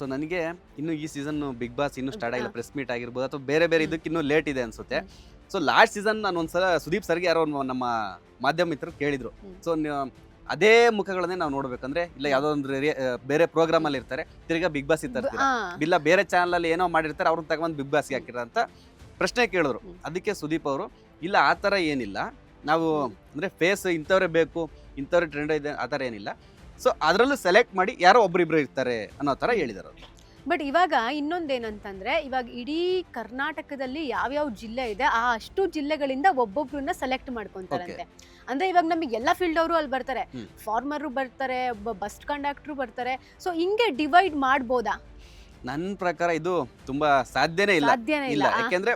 So ನನಗೆ ಇನ್ನು ಈ ಸೀಸನ್ ಬಿಗ್ ಬಾಸ್ ಇನ್ನೂ ಸ್ಟಾರ್ಟ್ ಆಗಿಲ್ಲ, ಪ್ರೆಸ್ ಮೀಟ್ ಆಗಿರ್ಬೋದು ಅಥವಾ ಬೇರೆ ಬೇರೆ ಇದಕ್ಕೆ ಇನ್ನೂ ಲೇಟ್ ಇದೆ ಅನ್ಸುತ್ತೆ. ಸೊ ಲಾಸ್ಟ್ ಸೀಸನ್ ನಾನು ಒಂದ್ಸಲ ಸುದೀಪ್ ಸರ್ಗೆ ಯಾರೋ ನಮ್ಮ ಮಾಧ್ಯಮ ಮಿತ್ರರು ಕೇಳಿದ್ರು, ಸೊ ಅದೇ ಮುಖಗಳನ್ನೇ ನಾವು ನೋಡ್ಬೇಕಂದ್ರೆ ಇಲ್ಲ ಯಾವ್ದೋ ಒಂದು ಬೇರೆ ಪ್ರೋಗ್ರಾಮ್ ಅಲ್ಲಿ ಇರ್ತಾರೆ, ತಿರ್ಗಾ ಬಿಗ್ ಬಾಸ್ ಇರ್ತಾರೆ, ಇಲ್ಲ ಬೇರೆ ಚಾನಲ್ ಅಲ್ಲಿ ಏನೋ ಮಾಡಿರ್ತಾರೆ, ಅವ್ರನ್ನ ತಗೊಂಡ್ ಬಿಗ್ ಬಾಸ್ಗೆ ಹಾಕಿರ ಅಂತ ಪ್ರಶ್ನೆ ಕೇಳಿದ್ರು. ಅದಕ್ಕೆ ಸುದೀಪ್ ಅವರು ಇಲ್ಲ ಆ ಥರ ಏನಿಲ್ಲ, ನಾವು ಅಂದ್ರೆ ಫೇಸ್ ಇಂಥವ್ರೇ ಬೇಕು, ಇಂಥವ್ರೆ ಟ್ರೆಂಡ್ ಇದೆ, ಆ ಥರ ಏನಿಲ್ಲ. ಸೊ ಅದರಲ್ಲೂ ಸೆಲೆಕ್ಟ್ ಮಾಡಿ ಯಾರೋ ಒಬ್ರಿಬ್ರು ಇರ್ತಾರೆ ಅನ್ನೋ ಥರ ಹೇಳಿದಾರೆ ಅವರು. ಬಟ್ ಇವಾಗ ಇನ್ನೊಂದೇನಂತಂದ್ರೆ, ಇವಾಗ ಇಡೀ ಕರ್ನಾಟಕದಲ್ಲಿ ಯಾವ್ಯಾವ ಜಿಲ್ಲೆ ಇದೆ ಆ ಅಷ್ಟು ಜಿಲ್ಲೆಗಳಿಂದ ಒಬ್ಬೊಬ್ರನ್ನ ಸೆಲೆಕ್ಟ್ ಮಾಡ್ಕೊಂತಾರಂತೆ. ಅಂದ್ರೆ ಇವಾಗ ನಮಗೆ ಎಲ್ಲ ಫೀಲ್ಡ್ ಅವರು ಅಲ್ಲಿ ಬರ್ತಾರೆ, ಫಾರ್ಮರು ಬರ್ತಾರೆ, ಬಸ್ ಕಂಡಕ್ಟರ್ ಬರ್ತಾರೆ. ಸೊ ಹಿಂಗೆ ಡಿವೈಡ್ ಮಾಡ್ಬೋದಾ? ನನ್ನ ಪ್ರಕಾರ ಇದು ತುಂಬಾ ಸಾಧ್ಯನೇ ಇಲ್ಲ. ಯಾಕೆಂದ್ರೆ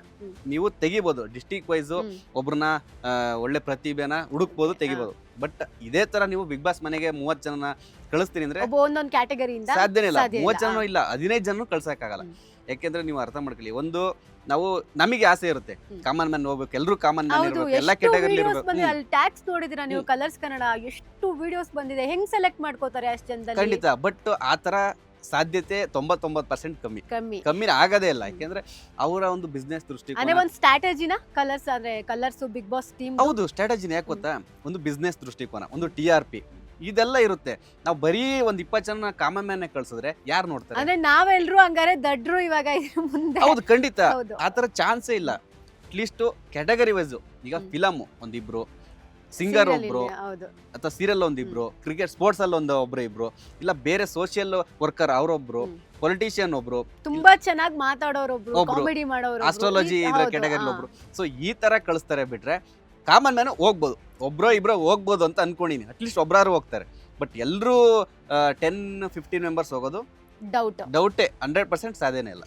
ನೀವು ತೆಗಿಬಹುದು ಡಿಸ್ಟಿಕ್ ವೈಸ್ ಒಬ್ರನ್ನ ಒಳ್ಳೆ ಪ್ರತಿಭೆನ ಹುಡುಕ್ಬೋದು, ತೆಗಿಬಹುದು. ಬಟ್ ಇದೇ ತರ ನೀವು ಬಿಗ್ ಬಾಸ್ ಮನೆಗೆ 30 ಜನ ಕಳಿಸ್ತೀನಿ ಅಂದ್ರೆ ಒಂದೊಂದು ಕ್ಯಾಟಗರಿಯಿಂದ ಸಾಧ್ಯನೇ ಇಲ್ಲ. 30 ಜನ ಇಲ್ಲ, 15 ಜನ ಕಳ್ಸಕ್ಕಾಗಲ್ಲ. ಯಾಕೆಂದ್ರೆ ನೀವು ಅರ್ಥ ಮಾಡ್ಕೊಳ್ಳಿ, ಒಂದು ನಾವು ನಮಗೆ ಆಸೆ ಇರುತ್ತೆ ಕಾಮನ್ ಮ್ಯಾನ್ ಹೋಗ್ಬೇಕು, ಎಲ್ಲರೂ ಕಾಮನ್ ಮ್ಯಾನ್ ಇರಬೇಕು, ಎಲ್ಲ ಕ್ಯಾಟಗರಿ ಇರಬೇಕು. ಟ್ಯಾಕ್ಸ್ ನೋಡಿದಿರಾ ನೀವು? ಕಲರ್ಸ್ ಕನ್ನಡ ಎಷ್ಟು ವಿಡಿಯೋಸ್ ಬಂದಿದೆ, ಹೆಂಗ್ ಸೆಲೆಕ್ಟ್ ಮಾಡ್ಕೋತಾರೆ ಅಷ್ಟು ಜನದಲ್ಲಿ? ಖಂಡಿತ. ಬಟ್ ಆತರ ಸಾಧ್ಯತೆ 99% ಕಮ್ಮಿ ಆಗೋದೇ ಇಲ್ಲ. ಯಾಕೆಂದ್ರೆ ಅವರ ಒಂದು ಬಿಸ್ನೆಸ್ ದೃಷ್ಟಿಕೋನ, ಒಂದು ಸ್ಟ್ರಾಟಜಿನ ಕಲರ್ಸ್ ಅಂದ್ರೆ ಕಲರ್ಸ್ ಬಿಗ್ ಬಾಸ್ ಟೀಮ್ ಹೌದು ಸ್ಟ್ರಾಟಜಿನ ಯಾಕೆ ಗೊತ್ತಾ, ಒಂದು ಬಿಸ್ನೆಸ್ ದೃಷ್ಟಿಕೋನ, ಒಂದು TRP ಇದೆಲ್ಲ ಇರುತ್ತೆ. ನಾವು ಬರೀ ಒಂದ್ 20 ಜನ ಕಾಮನ್ ಮ್ಯಾನ್ ಕಳ್ಸಿದ್ರೆ ಯಾರು ನೋಡ್ತಾರೆ? ಅಂದ್ರೆ ನಾವೆಲ್ಲರೂ ಹಂಗಾರೆ ದಡ್ರು ಇವಾಗ ಮುಂದೆ. ಹೌದು ಖಂಡಿತ, ಆತರ ಚಾನ್ಸೇ ಇಲ್ಲ. ಅಟ್ಲೀಸ್ಟ್ ಕ್ಯಾಟಗರಿ ವೈಸ್ ಈಗ ಫಿಲಮ್ ಒಂದಿಬ್ರು, ಸಿಂಗರ್ ಒಬ್ರು, ಅಥವಾ ಸೀರಿಯಲ್ ಒಂದಿಬ್ರು, ಕ್ರಿಕೆಟ್ ಸ್ಪೋರ್ಟ್ಸ್ ಅಲ್ಲಿ ಒಬ್ರು ಇಬ್ರು, ಇಲ್ಲ ಬೇರೆ ಸೋಷಿಯಲ್ ವರ್ಕರ್ ಅವರೊಬ್ರು, ಪೊಲಿಟಿಷಿಯನ್ ಒಬ್ರು, ತುಂಬಾ ಚೆನ್ನಾಗಿ ಮಾತಾಡೋರೊಬ್ರು, ಕಾಮಿಡಿ ಮಾಡೋರು, ಆಸ್ಟ್ರಾಲಜಿ ಇದ್ರ ಕ್ಯಾಟಗರಿ ಒಬ್ರು. ಸೊ ಈ ತರ ಕಳಿಸ್ತಾರೆ. ಬಿಟ್ರೆ ಕಾಮನ್ ಮ್ಯಾನ್ ಹೋಗ್ಬೋದು, ಒಬ್ರೋ ಇಬ್ರೋ ಹೋಗ್ಬೋದು ಅಂತ ಅನ್ಕೊಂಡಿನಿ. ಅಟ್ಲೀಸ್ಟ್ ಒಬ್ರಾರು ಹೋಗ್ತಾರೆ. ಬಟ್ ಎಲ್ಲರೂ 10-15 ಮೆಂಬರ್ಸ್ ಹೋಗೋದು ಡೌಟೇ, 100% ಸಾಧ್ಯನೇ ಇಲ್ಲ.